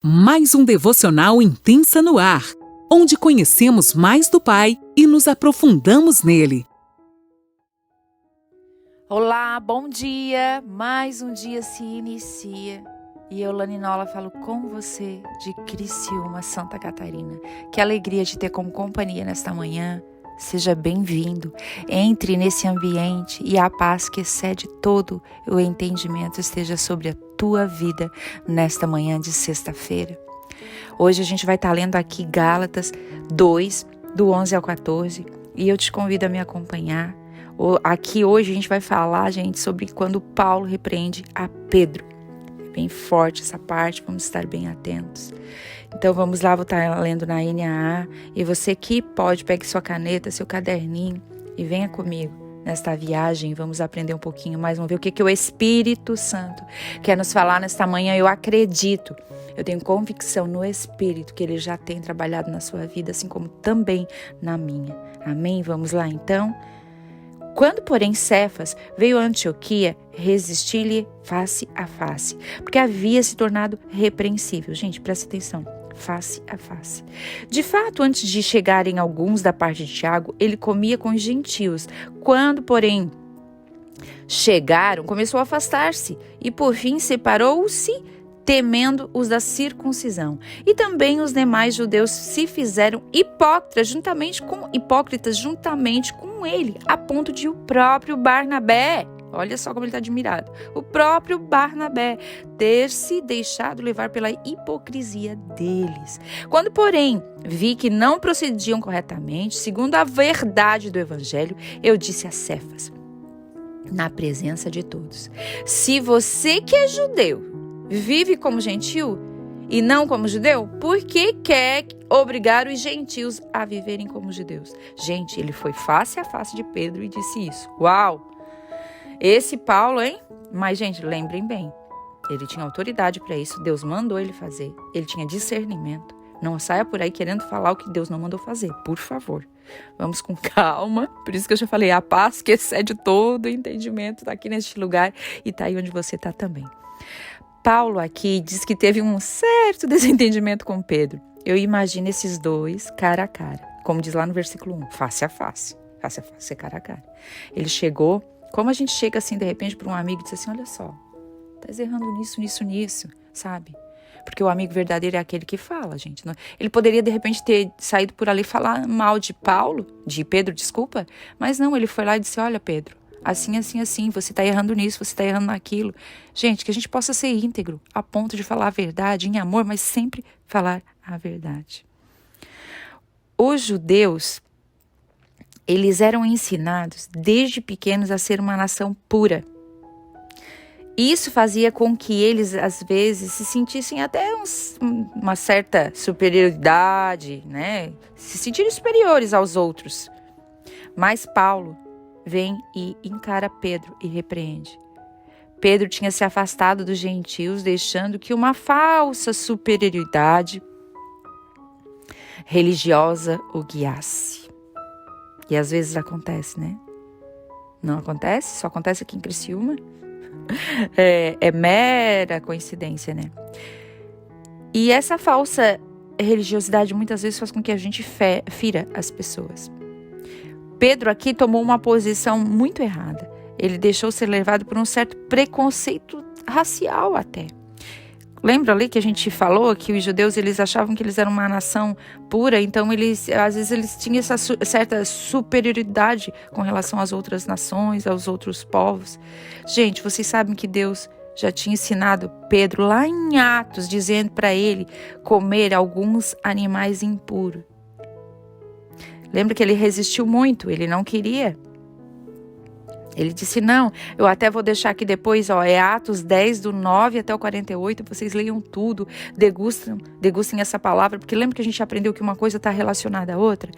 Mais um devocional Intensa no ar, onde conhecemos mais do Pai e nos aprofundamos nele. Olá, bom dia! Mais um dia se inicia e eu, Laninola, falo com você de Criciúma, Santa Catarina. Que alegria de ter como companhia nesta manhã. Seja bem-vindo, entre nesse ambiente e a paz que excede todo o entendimento esteja sobre a tua vida nesta manhã de sexta-feira. Hoje a gente vai estar lendo aqui Gálatas 2, do 11 ao 14, e eu te convido a me acompanhar. Aqui hoje a gente vai falar, gente, sobre quando Paulo repreende a Pedro. É bem forte essa parte, vamos estar bem atentos. Então vamos lá, vou estar lendo na NAA, e você que pode, pegue sua caneta, seu caderninho e venha comigo nesta viagem. Vamos aprender um pouquinho mais, vamos ver o que o Espírito Santo quer nos falar nesta manhã. Eu acredito, eu tenho convicção no Espírito que Ele já tem trabalhado na sua vida, assim como também na minha. Amém? Vamos lá então? Quando, porém, Cefas veio a Antioquia, resisti-lhe face a face, porque havia se tornado repreensível. Gente, presta atenção. Face a face. De fato, antes de chegarem alguns da parte de Tiago, ele comia com os gentios. Quando, porém, chegaram, começou a afastar-se e, por fim, separou-se, temendo os da circuncisão. E também os demais judeus se fizeram hipócritas juntamente com ele, a ponto de o próprio Barnabé, olha só como ele está admirado, o próprio Barnabé ter se deixado levar pela hipocrisia deles. Quando, porém, vi que não procediam corretamente, segundo a verdade do evangelho, eu disse a Cefas, na presença de todos: se você que é judeu vive como gentil e não como judeu, por que quer obrigar os gentios a viverem como judeus? Gente, ele foi face a face de Pedro e disse isso. Uau! Esse Paulo, hein? Mas, gente, lembrem bem, ele tinha autoridade para isso, Deus mandou ele fazer, ele tinha discernimento. Não saia por aí querendo falar o que Deus não mandou fazer, por favor. Vamos com calma, por isso que eu já falei, a paz que excede todo o entendimento está aqui neste lugar e está aí onde você está também. Paulo aqui diz que teve um certo desentendimento com Pedro. Eu imagino esses dois cara a cara, como diz lá no versículo 1, face a face, cara a cara. Ele chegou, como a gente chega assim de repente para um amigo e diz assim, olha só, tá errando nisso, sabe? Porque o amigo verdadeiro é aquele que fala, gente. Ele poderia de repente ter saído por ali e falar mal de Pedro, mas não, ele foi lá e disse, olha Pedro, assim, você está errando nisso, você está errando naquilo. Gente, que a gente possa ser íntegro, a ponto de falar a verdade em amor, mas sempre falar a verdade. Os judeus, eles eram ensinados desde pequenos a ser uma nação pura. Isso fazia com que eles, às vezes, se sentissem até uma certa superioridade, né? Se sentirem superiores aos outros. Mas Paulo vem e encara Pedro e repreende. Pedro tinha se afastado dos gentios, deixando que uma falsa superioridade religiosa o guiasse. E às vezes acontece, né? Não acontece? Só acontece aqui em Criciúma? É mera coincidência, né? E essa falsa religiosidade muitas vezes faz com que a gente fira as pessoas. Pedro aqui tomou uma posição muito errada. Ele deixou ser levado por um certo preconceito racial até. Lembra ali que a gente falou que os judeus eles achavam que eles eram uma nação pura, então às vezes eles tinham essa certa superioridade com relação às outras nações, aos outros povos. Gente, vocês sabem que Deus já tinha ensinado Pedro lá em Atos, dizendo para ele comer alguns animais impuros. Lembra que ele resistiu muito, ele não queria. Ele disse, não, eu até vou deixar aqui depois, é Atos 10, do 9 até o 48, vocês leiam tudo, degustem essa palavra, porque lembra que a gente aprendeu que uma coisa está relacionada à outra?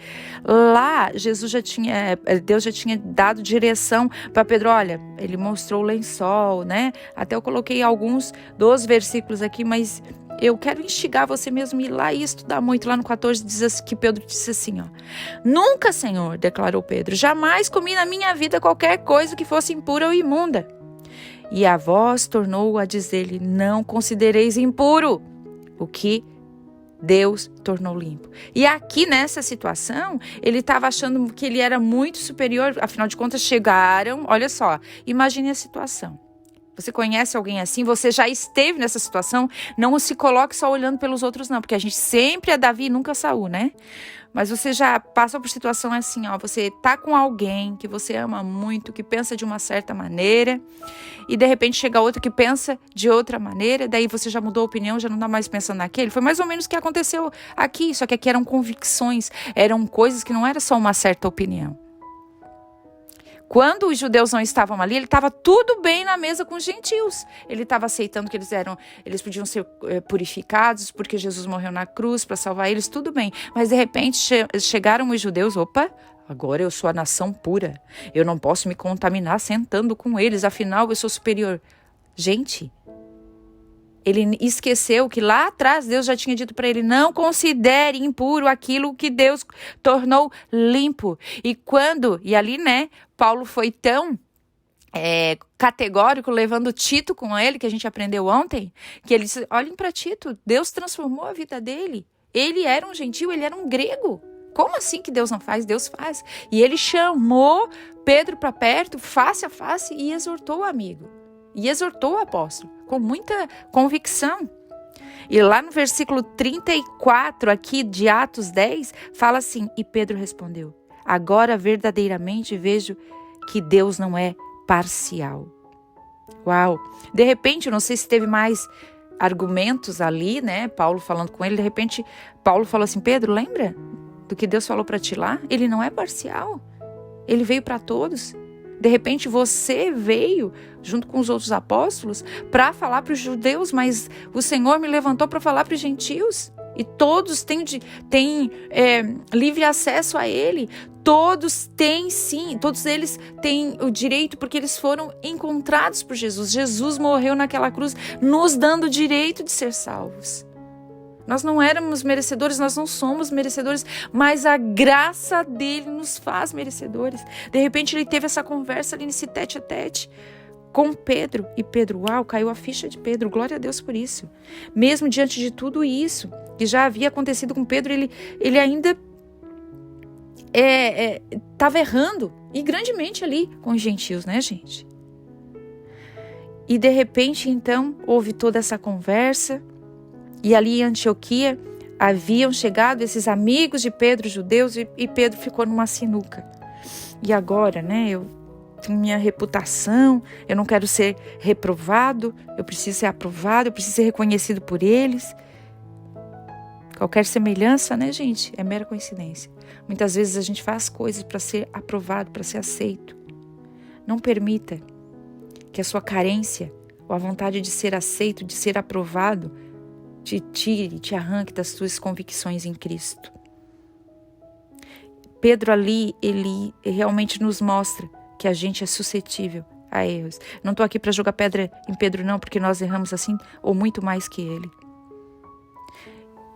Lá, Deus já tinha dado direção para Pedro, olha, ele mostrou o lençol, né? Até eu coloquei alguns dos versículos aqui, mas eu quero instigar você mesmo a ir lá e estudar muito. Lá no 14 diz que Pedro disse assim, nunca, Senhor, declarou Pedro, jamais comi na minha vida qualquer coisa que fosse impura ou imunda. E a voz tornou a dizer-lhe, não considereis impuro o que Deus tornou limpo. E aqui nessa situação, ele estava achando que ele era muito superior, afinal de contas chegaram, olha só, imagine a situação. Você conhece alguém assim? Você já esteve nessa situação? Não se coloque só olhando pelos outros não, porque a gente sempre é Davi e nunca Saul, né? Mas você já passou por situação assim, ó, você tá com alguém que você ama muito, que pensa de uma certa maneira, e de repente chega outro que pensa de outra maneira, daí você já mudou a opinião, já não tá mais pensando naquele. Foi mais ou menos o que aconteceu aqui, só que aqui eram convicções, eram coisas que não era só uma certa opinião. Quando os judeus não estavam ali, ele estava tudo bem na mesa com os gentios. Ele estava aceitando que eles podiam ser purificados, porque Jesus morreu na cruz para salvar eles, tudo bem. Mas de repente chegaram os judeus, opa, agora eu sou a nação pura. Eu não posso me contaminar sentando com eles, afinal eu sou superior. Gente, ele esqueceu que lá atrás Deus já tinha dito para ele, não considere impuro aquilo que Deus tornou limpo. E ali, né, Paulo foi tão categórico, levando Tito com ele, que a gente aprendeu ontem, que ele disse, olhem para Tito, Deus transformou a vida dele. Ele era um gentil, ele era um grego. Como assim que Deus não faz? Deus faz. E ele chamou Pedro para perto, face a face, e exortou o amigo. E exortou o apóstolo, com muita convicção. E lá no versículo 34, aqui de Atos 10, fala assim, e Pedro respondeu, agora verdadeiramente vejo que Deus não é parcial. Uau! De repente, eu não sei se teve mais argumentos ali, né? Paulo falando com ele, de repente, Paulo falou assim, Pedro, lembra do que Deus falou para ti lá? Ele não é parcial. Ele veio para todos. De repente você veio, junto com os outros apóstolos, para falar para os judeus, mas o Senhor me levantou para falar para os gentios. E todos têm livre acesso a Ele. Todos têm sim, todos eles têm o direito, porque eles foram encontrados por Jesus. Jesus morreu naquela cruz, nos dando o direito de ser salvos. Nós não éramos merecedores, nós não somos merecedores, mas a graça dele nos faz merecedores. De repente ele teve essa conversa ali nesse tete a tete com Pedro. E Pedro, uau, caiu a ficha de Pedro, glória a Deus por isso. Mesmo diante de tudo isso que já havia acontecido com Pedro, ele ainda estava errando, e grandemente ali com os gentios, né, gente? E de repente, então, houve toda essa conversa. E ali em Antioquia haviam chegado esses amigos de Pedro, judeus, e Pedro ficou numa sinuca. E agora, né, eu tenho minha reputação, eu não quero ser reprovado, eu preciso ser aprovado, eu preciso ser reconhecido por eles. Qualquer semelhança, né, gente, é mera coincidência. Muitas vezes a gente faz coisas para ser aprovado, para ser aceito. Não permita que a sua carência, ou a vontade de ser aceito, de ser aprovado, te tire, te arranque das suas convicções em Cristo. Pedro ali, ele realmente nos mostra que a gente é suscetível a erros. Não estou aqui para jogar pedra em Pedro não, porque nós erramos assim ou muito mais que ele.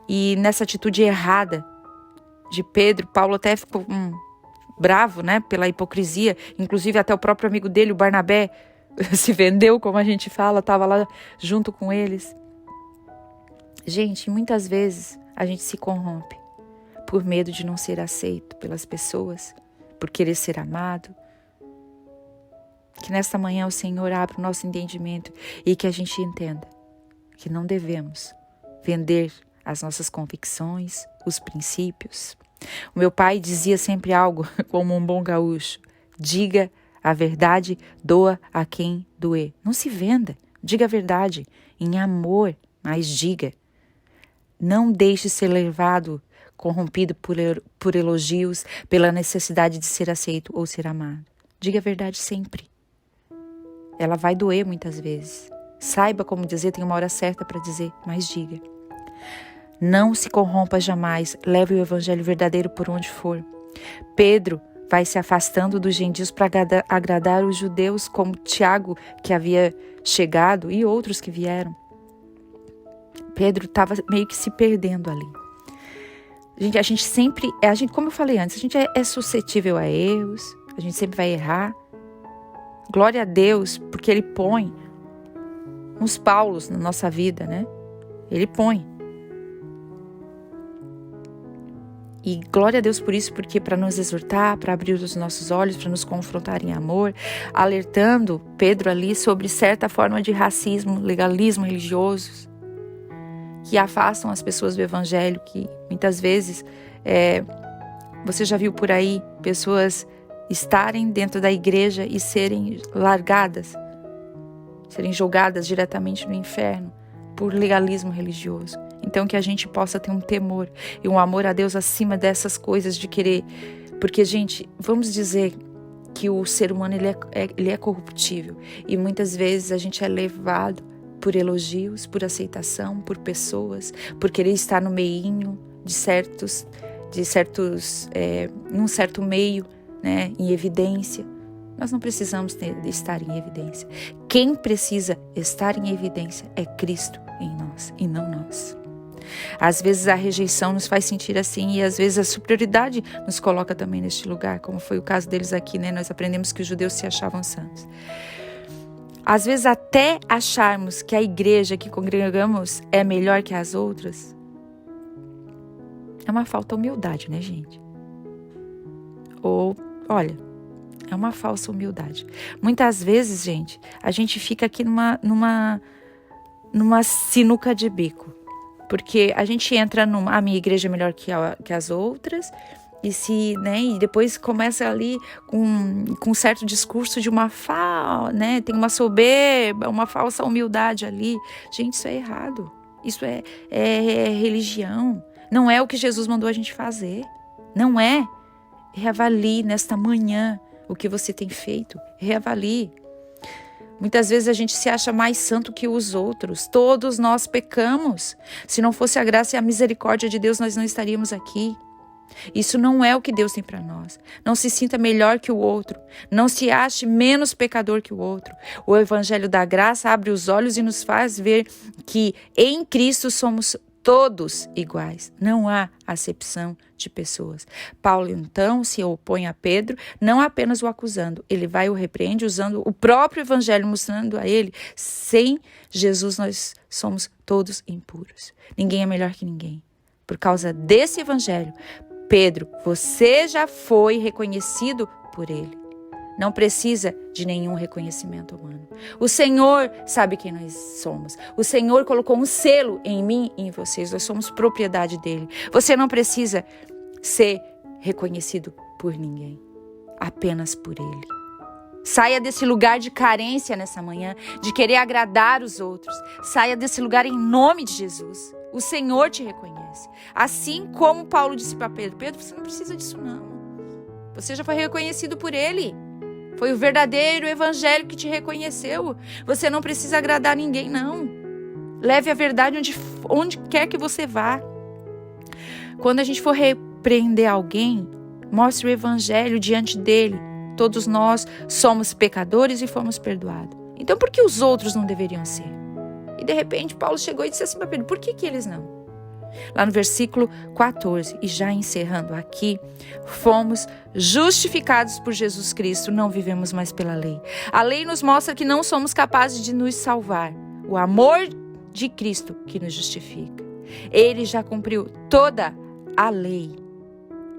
E nessa atitude errada de Pedro, Paulo até ficou bravo, né, pela hipocrisia. Inclusive até o próprio amigo dele, o Barnabé, se vendeu, como a gente fala, estava lá junto com eles. Gente, muitas vezes a gente se corrompe por medo de não ser aceito pelas pessoas, por querer ser amado. Que nesta manhã o Senhor abra o nosso entendimento e que a gente entenda que não devemos vender as nossas convicções, os princípios. O meu pai dizia sempre algo como um bom gaúcho: diga a verdade, doa a quem doer. Não se venda, diga a verdade em amor, mas diga. Não deixe ser levado, corrompido por elogios, pela necessidade de ser aceito ou ser amado. Diga a verdade sempre. Ela vai doer muitas vezes. Saiba como dizer, tem uma hora certa para dizer, mas diga. Não se corrompa jamais, leve o evangelho verdadeiro por onde for. Pedro vai se afastando dos gentios para agradar os judeus, como Tiago, que havia chegado, e outros que vieram. Pedro estava meio que se perdendo ali. A gente sempre, como eu falei antes, a gente é suscetível a erros, a gente sempre vai errar. Glória a Deus, porque Ele põe uns Paulos na nossa vida, né? Ele põe. E glória a Deus por isso, porque para nos exortar, para abrir os nossos olhos, para nos confrontar em amor, alertando Pedro ali sobre certa forma de racismo, legalismo religiosos, que afastam as pessoas do evangelho, que muitas vezes, você já viu por aí, pessoas estarem dentro da igreja e serem largadas, serem jogadas diretamente no inferno por legalismo religioso. Então que a gente possa ter um temor e um amor a Deus acima dessas coisas de querer, porque gente, vamos dizer que o ser humano ele é corruptível e muitas vezes a gente é levado por elogios, por aceitação, por pessoas, por querer estar no meinho num certo meio, né, em evidência. Nós não precisamos estar em evidência. Quem precisa estar em evidência é Cristo em nós e não nós. Às vezes a rejeição nos faz sentir assim e às vezes a superioridade nos coloca também neste lugar, como foi o caso deles aqui, né? Nós aprendemos que os judeus se achavam santos. Às vezes até acharmos que a igreja que congregamos é melhor que as outras, é uma falta de humildade, né, gente? É uma falsa humildade. Muitas vezes, gente, a gente fica aqui numa sinuca de bico. Porque a gente entra a minha igreja é melhor que as outras, e depois começa ali com um certo discurso de né? Tem uma soberba, uma falsa humildade ali. Gente, isso é errado. Isso é religião. Não é o que Jesus mandou a gente fazer. Não é. Reavalie nesta manhã o que você tem feito. Reavalie. Muitas vezes a gente se acha mais santo que os outros. Todos nós pecamos. Se não fosse a graça e a misericórdia de Deus, nós não estaríamos aqui. Isso não é o que Deus tem para nós. Não se sinta melhor que o outro. Não se ache menos pecador que o outro. O Evangelho da Graça abre os olhos e nos faz ver que em Cristo somos todos iguais. Não há acepção de pessoas. Paulo, então, se opõe a Pedro, não apenas o acusando. Ele vai e o repreende usando o próprio evangelho, mostrando a ele, sem Jesus nós somos todos impuros. Ninguém é melhor que ninguém. Por causa desse evangelho, Pedro, você já foi reconhecido por ele. Não precisa de nenhum reconhecimento humano. O Senhor sabe quem nós somos. O Senhor colocou um selo em mim e em vocês. Nós somos propriedade dele. Você não precisa ser reconhecido por ninguém. Apenas por ele. Saia desse lugar de carência nessa manhã, de querer agradar os outros. Saia desse lugar em nome de Jesus. O Senhor te reconhece. Assim como Paulo disse para Pedro, Pedro, você não precisa disso não. Você já foi reconhecido por ele. Foi o verdadeiro evangelho que te reconheceu. Você não precisa agradar ninguém, não. Leve a verdade onde quer que você vá. Quando a gente for repreender alguém, mostre o evangelho diante dele. Todos nós somos pecadores e fomos perdoados. Então, por que os outros não deveriam ser? E de repente, Paulo chegou e disse assim para Pedro, por que eles não? Lá no versículo 14, e já encerrando aqui, fomos justificados por Jesus Cristo, não vivemos mais pela lei. A lei nos mostra que não somos capazes de nos salvar. O amor de Cristo que nos justifica. Ele já cumpriu toda a lei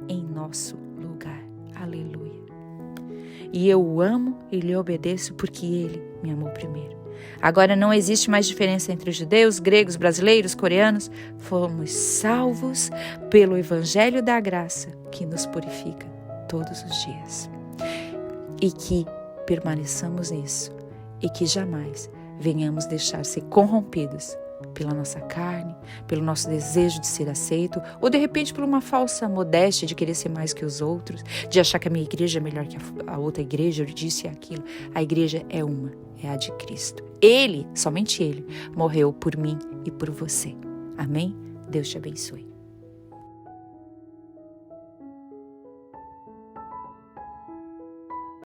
em nosso lugar. Aleluia. E eu o amo e lhe obedeço porque ele me amou primeiro. Agora não existe mais diferença entre judeus, gregos, brasileiros, coreanos. Fomos salvos pelo Evangelho da Graça que nos purifica todos os dias. E que permaneçamos nisso e que jamais venhamos deixar ser corrompidos pela nossa carne, pelo nosso desejo de ser aceito, ou de repente por uma falsa modéstia de querer ser mais que os outros, de achar que a minha igreja é melhor que a outra igreja, eu disse aquilo. A igreja é uma, é a de Cristo. Ele, somente ele, morreu por mim e por você. Amém? Deus te abençoe.